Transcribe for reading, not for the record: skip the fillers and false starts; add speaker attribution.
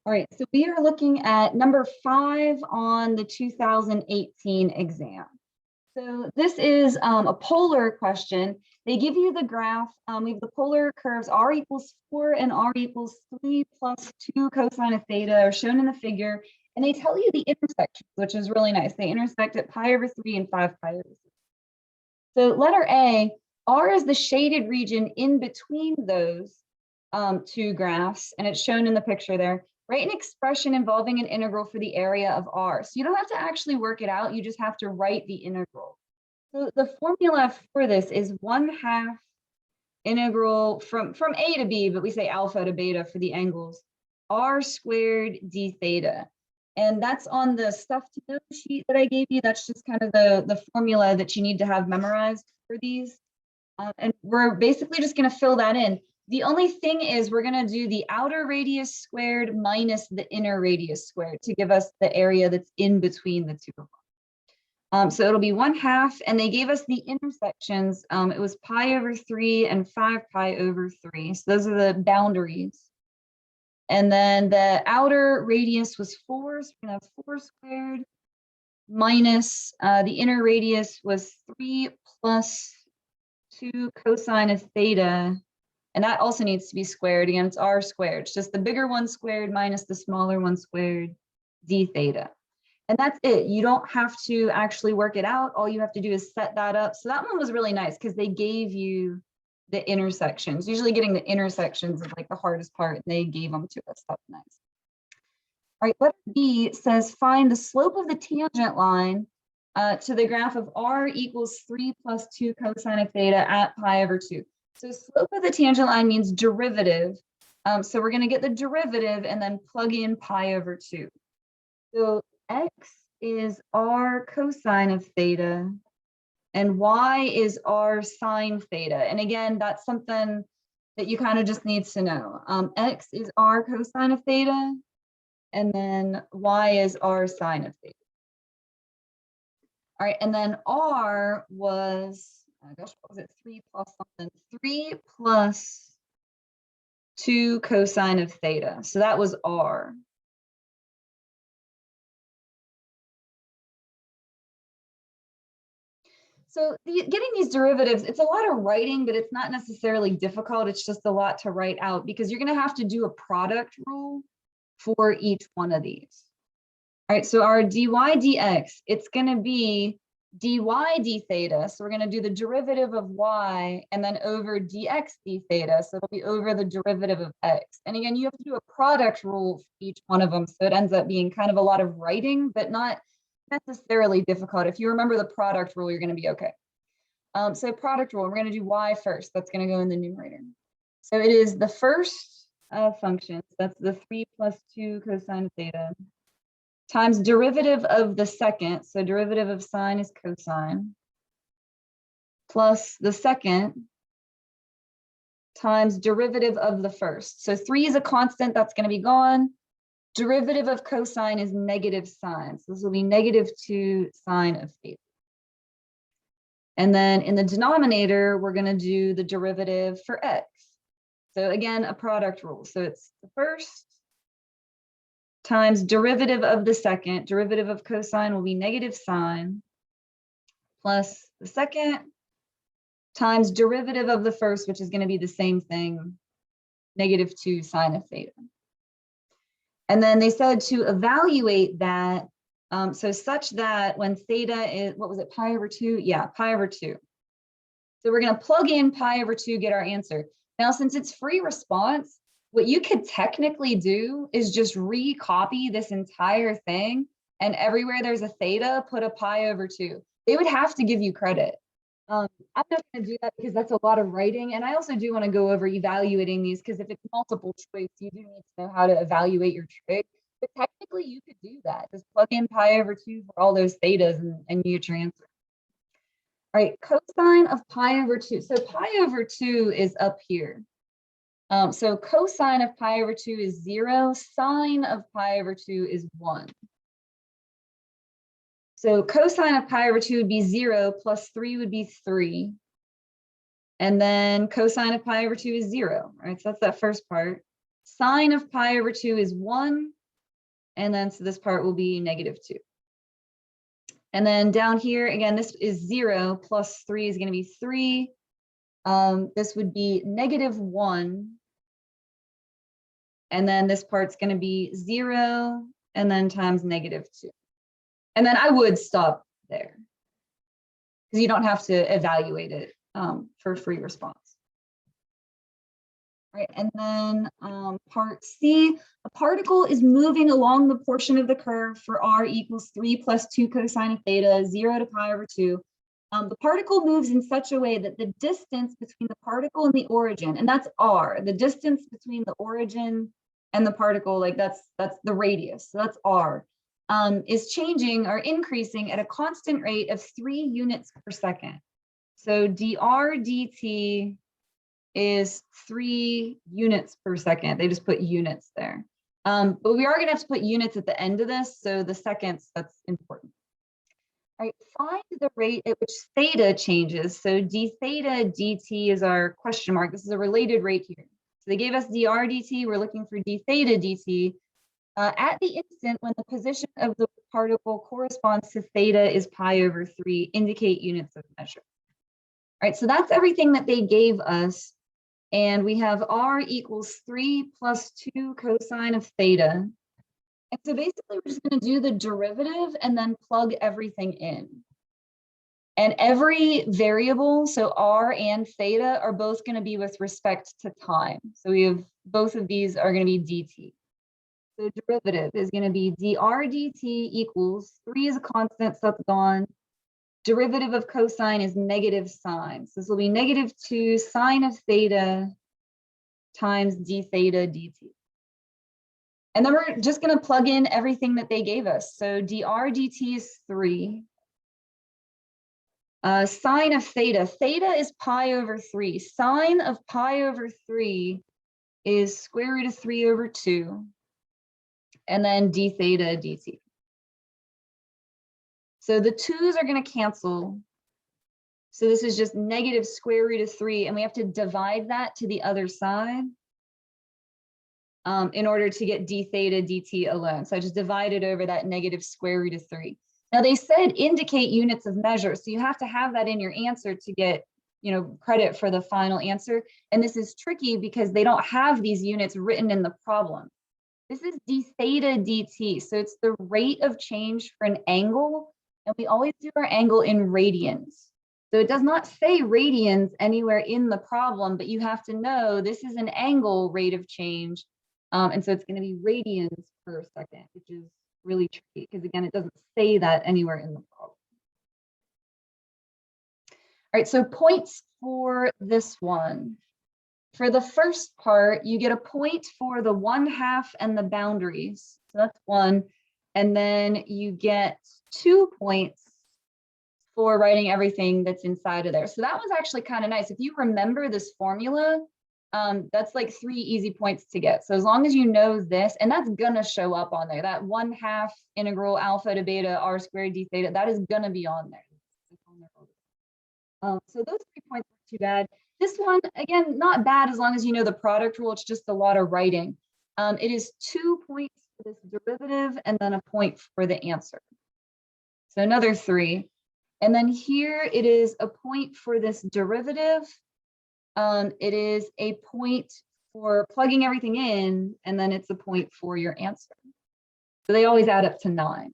Speaker 1: All right, so we are looking at number 5 on the 2018 exam. So this is a polar question. They give you the graph. We have the polar curves r equals 4 and r equals 3 plus 2 cosine of theta are shown in the figure. And they tell you the intersections, which is really nice. They intersect at pi over 3 and 5 pi over 3. So letter A, R is the shaded region in between those two graphs, and it's shown in the picture there. Write an expression involving an integral for the area of R. So you don't have to actually work it out, you just have to write the integral. So the formula for this is 1/2 integral from A to B, but we say alpha to beta for the angles, R squared d theta. And that's on the stuff to know sheet that I gave you. That's just kind of the formula that you need to have memorized for these. And we're basically just going to fill that in. The only thing is we're going to do the outer radius squared minus the inner radius squared to give us the area that's in between the two of them. So it'll be 1/2, and they gave us the intersections. It was pi over 3 and 5 pi over 3. So those are the boundaries. And then the outer radius was 4, so we're going to have 4 squared minus the inner radius was 3 plus 2 cosine of theta. And that also needs to be squared. Again, it's r squared. It's just the bigger one squared minus the smaller one squared d theta. And that's it. You don't have to actually work it out. All you have to do is set that up. So that one was really nice because they gave you the intersections. Usually getting the intersections is like the hardest part, and they gave them to us. That's nice. All right, letter B says find the slope of the tangent line to the graph of r equals 3 plus 2 cosine of theta at pi over 2. So slope of the tangent line means derivative. So we're going to get the derivative and then plug in pi over 2. So x is r cosine of theta and y is r sine theta. And again, that's something that you kind of just need to know. X is r cosine of theta and then y is r sine of theta. All right, and then r was, oh gosh, what was it? 3 plus something. 3 plus 2 cosine of theta. So that was r. So getting these derivatives, it's a lot of writing, but it's not necessarily difficult. It's just a lot to write out because you're going to have to do a product rule for each one of these. All right, so our dy dx, it's going to be dy d theta. So we're going to do the derivative of y and then over dx d theta. So it'll be over the derivative of x. And again, you have to do a product rule for each one of them. So it ends up being kind of a lot of writing, but not necessarily difficult. If you remember the product rule, you're going to be okay. So product rule, we're going to do y first. That's going to go in the numerator. So it is the first function. That's the 3 plus 2 cosine of theta times derivative of the second. So derivative of sine is cosine plus the second times derivative of the first. So 3 is a constant. That's going to be gone. Derivative of cosine is negative sine. So this will be negative 2 sine of theta. And then in the denominator, we're going to do the derivative for x. So again, a product rule. So it's the first times derivative of the second. Derivative of cosine will be negative sine plus the second times derivative of the first, which is going to be the same thing, negative 2 sine of theta. And then they said to evaluate that, so such that when theta is, what was it, pi over 2? Yeah, pi over 2. So we're going to plug in pi over 2, get our answer. Now, since it's free response, what you could technically do is just recopy this entire thing, and everywhere there's a theta, put a pi over 2. They would have to give you credit. I'm not going to do that because that's a lot of writing. And I also do want to go over evaluating these because if it's multiple choice, you do need to know how to evaluate your trig. But technically, you could do that. Just plug in pi over 2 for all those thetas and you get your answer. All right, cosine of pi over 2. So pi over 2 is up here. So cosine of pi over 2 is 0. Sine of pi over 2 is 1. So cosine of pi over 2 would be 0 plus 3 would be 3. And then cosine of pi over 2 is 0, right? So that's that first part. Sine of pi over 2 is 1. And then so this part will be -2. And then down here, again, this is 0 plus 3 is going to be 3. This would be -1. And then this part's going to be 0 and then times -2. And then I would stop there because you don't have to evaluate it for free response. Right, and then part C, a particle is moving along the portion of the curve for r equals 3 plus 2 cosine of theta, 0 to pi over 2. The particle moves in such a way that the distance between the particle and the origin, and that's r, the distance between the origin and the particle, like that's the radius, so that's r, is changing or increasing at a constant rate of 3 units per second. So dr dt is 3 units per second. They just put units there. But we are going to have to put units at the end of this, so the seconds, that's important. All right, find the rate at which theta changes. So d theta dt is our question mark. This is a related rate here. So they gave us dr dt. We're looking for d theta dt. At the instant when the position of the particle corresponds to theta is pi over 3, indicate units of measure. All right, so that's everything that they gave us. And we have r equals 3 plus 2 cosine of theta. And so basically, we're just going to do the derivative and then plug everything in. And every variable, so r and theta, are both going to be with respect to time. So we have both of these are going to be dt. So derivative is going to be dr dt equals 3 is a constant, so that's gone. Derivative of cosine is negative sine. So this will be -2 sine of theta times d theta dt. And then we're just going to plug in everything that they gave us. So dr dt is 3. Sine of theta. Theta is pi over 3. Sine of pi over 3 is square root of 3 over 2. And then d theta dt. So the 2's are going to cancel. So this is just negative square root of 3, and we have to divide that to the other side in order to get d theta dt alone. So I just divided over that negative square root of 3. Now they said indicate units of measure, so you have to have that in your answer to get, credit for the final answer. And this is tricky because they don't have these units written in the problem. This is d theta dt, so it's the rate of change for an angle. And we always do our angle in radians. So it does not say radians anywhere in the problem, but you have to know this is an angle rate of change. And so it's going to be radians per second, which is really tricky because, again, it doesn't say that anywhere in the problem. All right, so points for this one. For the first part, you get a point for the 1/2 and the boundaries. So that's 1. And then you get 2 points for writing everything that's inside of there. So that was actually kind of nice. If you remember this formula, that's like 3 easy points to get. So as long as you know this, and that's gonna show up on there, that 1/2 integral alpha to beta r squared d theta, that is gonna be on there. So those 3 points aren't too bad. This one, again, not bad as long as you know the product rule. It's just a lot of writing. It is 2 points for this derivative and then a point for the answer. So another 3. And then here it is a point for this derivative. It is a point for plugging everything in, and then it's a point for your answer. So they always add up to 9.